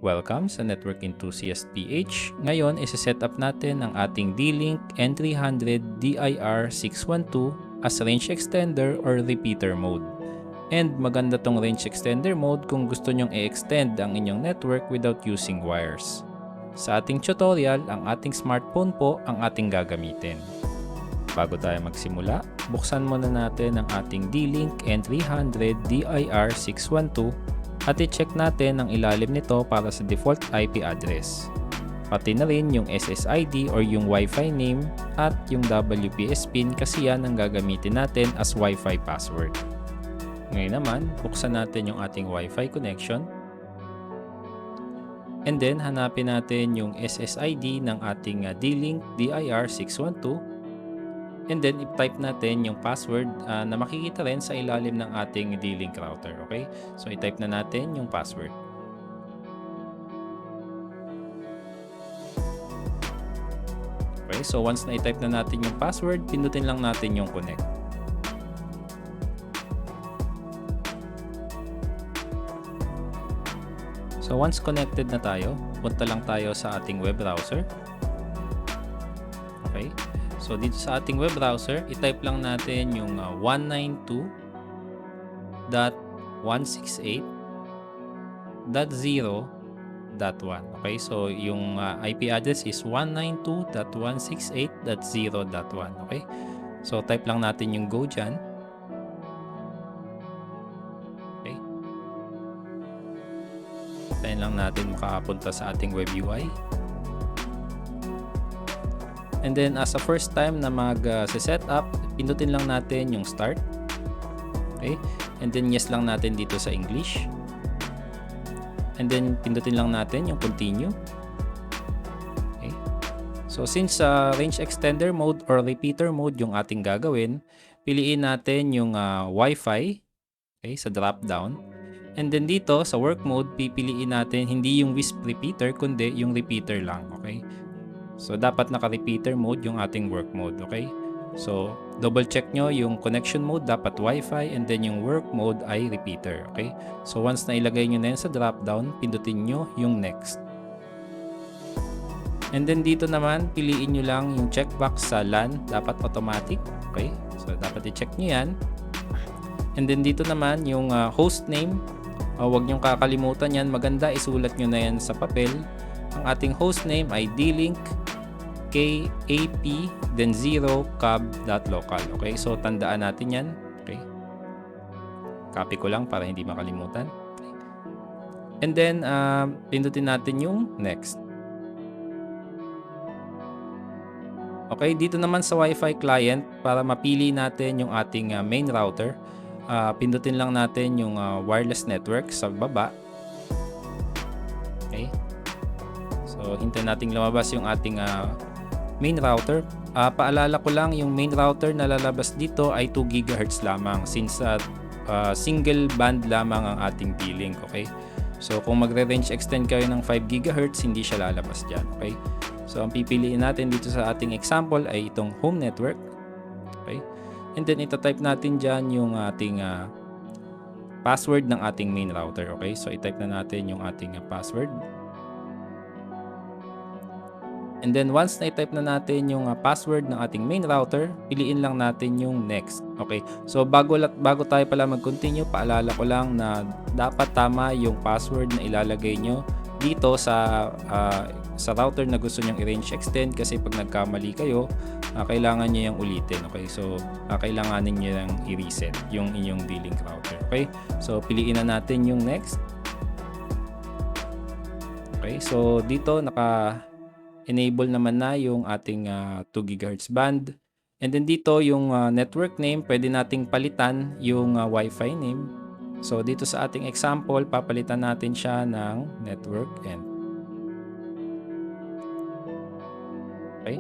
Welcome sa Network Enthusiast PH. Ngayon, isa-set up natin ang ating D-Link N300 DIR612 as range extender or repeater mode. And maganda tong range extender mode kung gusto nyong i-extend ang inyong network without using wires. Sa ating tutorial, ang ating smartphone po ang ating gagamitin. Bago tayo magsimula, buksan muna natin ang ating D-Link N300 DIR612 at i-check natin ang ilalim nito para sa default IP address. Pati na rin yung SSID or yung Wi-Fi name at yung WPS pin kasi yan ang gagamitin natin as Wi-Fi password. Ngayon naman, buksan natin yung ating Wi-Fi connection. And then, hanapin natin yung SSID ng ating D-Link DIR612. And then, i-type natin yung password na makikita rin sa ilalim ng ating D-Link router. Okay? So, i-type na natin yung password. Okay? So, once na i-type na natin yung password, pindutin lang natin yung connect. So, once connected na tayo, punta lang tayo sa ating web browser. Okay? So, dito sa ating web browser, i-type lang natin yung 192.168.0.1. Okay? So, yung IP address is 192.168.0.1. Okay? So, type lang natin yung go dyan. Okay? Tayin lang natin makapunta sa ating web UI. And then, as a first time na mag-set up, pindutin lang natin yung start. Okay? And then, yes lang natin dito sa English. And then, pindutin lang natin yung continue. Okay? So, since range extender mode or repeater mode yung ating gagawin, piliin natin yung Wi-Fi, okay, sa drop down. And then dito, sa work mode, pipiliin natin hindi yung WISP repeater, kundi yung repeater lang. Okay? So, dapat naka-repeater mode yung ating work mode, okay? So, double check nyo yung connection mode, dapat Wi-Fi, and then yung work mode ay repeater, okay? So, once na ilagay nyo na yan sa drop-down, pindutin nyo yung next. And then dito naman, piliin nyo lang yung checkbox sa LAN, dapat automatic, okay? So, dapat i-check nyo yan. And then dito naman, yung host name, huwag nyo kakalimutan yan, maganda isulat nyo na yan sa papel. Ang ating host name ay D-Link KAP then 0 cab.local. Okay? So, tandaan natin yan. Okay? Copy ko lang para hindi makalimutan. Okay. And then, pindutin natin yung next. Okay, dito naman sa Wi-Fi client, para mapili natin yung ating main router, pindutin lang natin yung wireless network sa baba. Okay? So, hintayin natin lumabas yung ating main router. Paalala ko lang, yung main router na lalabas dito ay 2 GHz lamang since single band lamang ang ating D-Link. Okay? So, kung magre-range extend kayo ng 5 GHz, hindi siya lalabas dyan. Okay? So, ang pipiliin natin dito sa ating example ay itong home network. Okay? And then, itatype natin dyan yung ating password ng ating main router. Okay? So, itype na natin yung ating password. And then once na i-type na natin yung password ng ating main router, piliin lang natin yung next. Okay? So bago tayo pala mag-continue, paalala ko lang na dapat tama yung password na ilalagay nyo dito sa router na gusto nyong i-range extend, kasi pag nagkamali kayo, kailangan nyo yung ulitin. Okay? So kailanganin nyo yung i-reset yung inyong D-Link router. Okay? So piliin na natin yung next. Okay? So dito enable naman na yung ating 2 GHz band. And then dito yung network name, pwede nating palitan yung Wi-Fi name. So dito sa ating example, papalitan natin siya ng network end. Okay?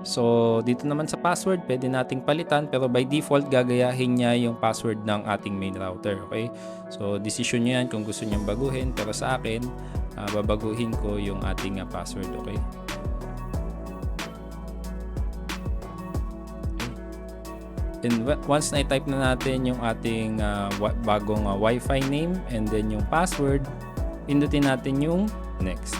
So dito naman sa password, pwede nating palitan, pero by default gagayahin niya yung password ng ating main router. Okay? So decision niyo yan kung gusto niyong baguhin, pero sa akin, babaguhin ko yung ating password. Okay? And once na i-type na natin yung ating bagong Wi-Fi name and then yung password, pindutin natin yung next.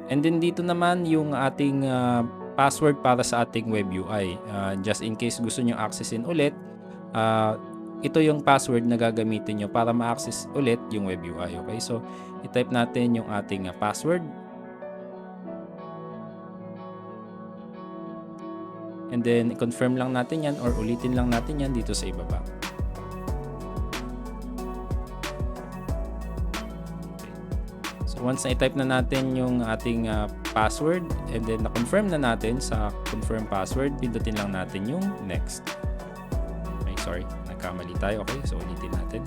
And then dito naman yung ating password para sa ating web UI. Just in case gusto nyo accessin ulit, ito yung password na gagamitin nyo para ma-access ulit yung web UI. Okay, so i-type natin yung ating password. And then i-confirm lang natin yan or ulitin lang natin yan dito sa ibaba. So once na i-type na natin yung ating password and then na-confirm na natin sa confirm password, pindutin lang natin yung next. Okay, sorry, nagkamali tayo. Okay, so ulitin natin.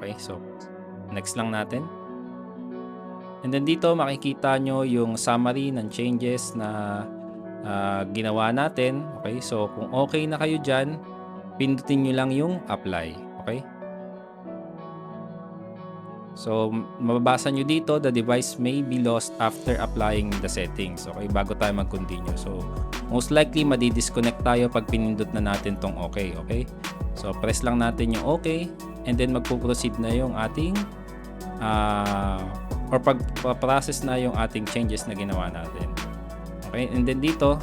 Okay, so next lang natin. And then dito makikita nyo yung summary ng changes na ginawa natin. Okay, so kung okay na kayo dyan, pindutin nyo lang yung apply. Okay. So mababasa nyo dito, the device may be lost after applying the settings. Okay, bago tayo mag-continue. So most likely madidisconnect tayo pag pinindot na natin tong okay. Okay, so press lang natin yung okay and then magpo-proceed na yung ating or pag-process na yung ating changes na ginawa natin. Okay, and then dito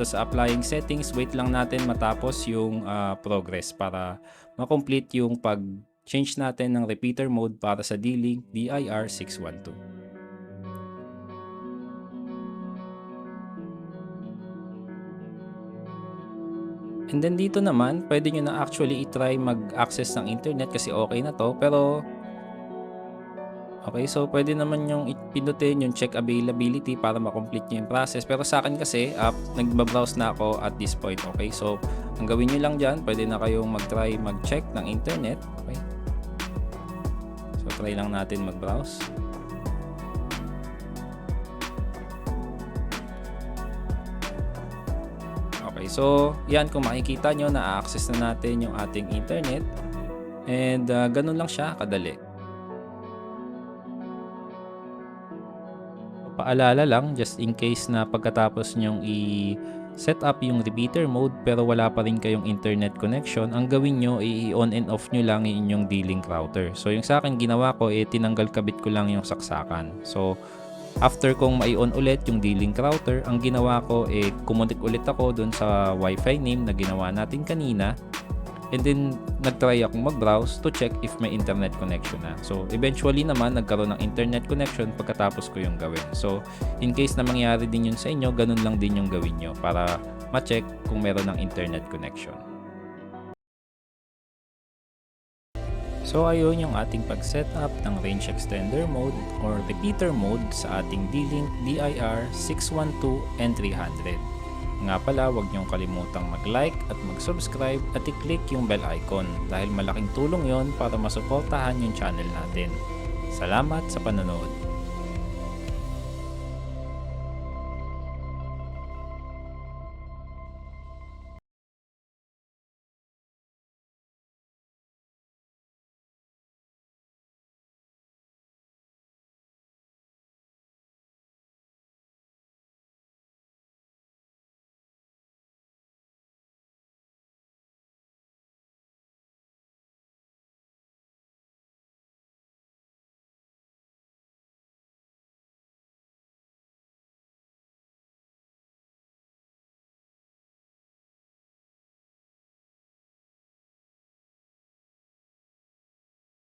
sa applying settings, wait lang natin matapos yung progress para ma-complete yung pag-change natin ng repeater mode para sa D-Link DIR612. And then dito naman, pwede nyo na actually i-try mag-access ng internet kasi okay na to, pero okay, so pwede naman yung pindutin yung check availability para ma-complete nyo yung process. Pero sa akin kasi, nagbabrowse na ako at this point. Okay, so ang gawin nyo lang dyan, pwede na kayong mag-try mag-check ng internet. Okay, so try lang natin mag-browse. Okay, so yan, kung makikita nyo, na-access na natin yung ating internet. And ganun lang siya kadali. Paalala lang, just in case na pagkatapos nyong i-set up yung repeater mode pero wala pa rin kayong internet connection, ang gawin nyo i-on and off nyo lang yung inyong D-Link router. So yung sa akin ginawa ko, tinanggal kabit ko lang yung saksakan. So after kong mai-on ulit yung D-Link router, ang ginawa ko kumunik ulit ako dun sa Wi-Fi name na ginawa natin kanina. And then, nag-try akong mag-browse to check if may internet connection na. So, eventually naman, nagkaroon ng internet connection pagkatapos ko yung gawin. So, in case na mangyari din yun sa inyo, ganun lang din yung gawin nyo para ma-check kung meron ng internet connection. So, ayun yung ating pag-setup ng range extender mode or repeater mode sa ating D-Link DIR612 N300. Nga pala, huwag niyong kalimutang mag-like at mag-subscribe at i-click yung bell icon dahil malaking tulong yon para masuportahan yung channel natin. Salamat sa panonood!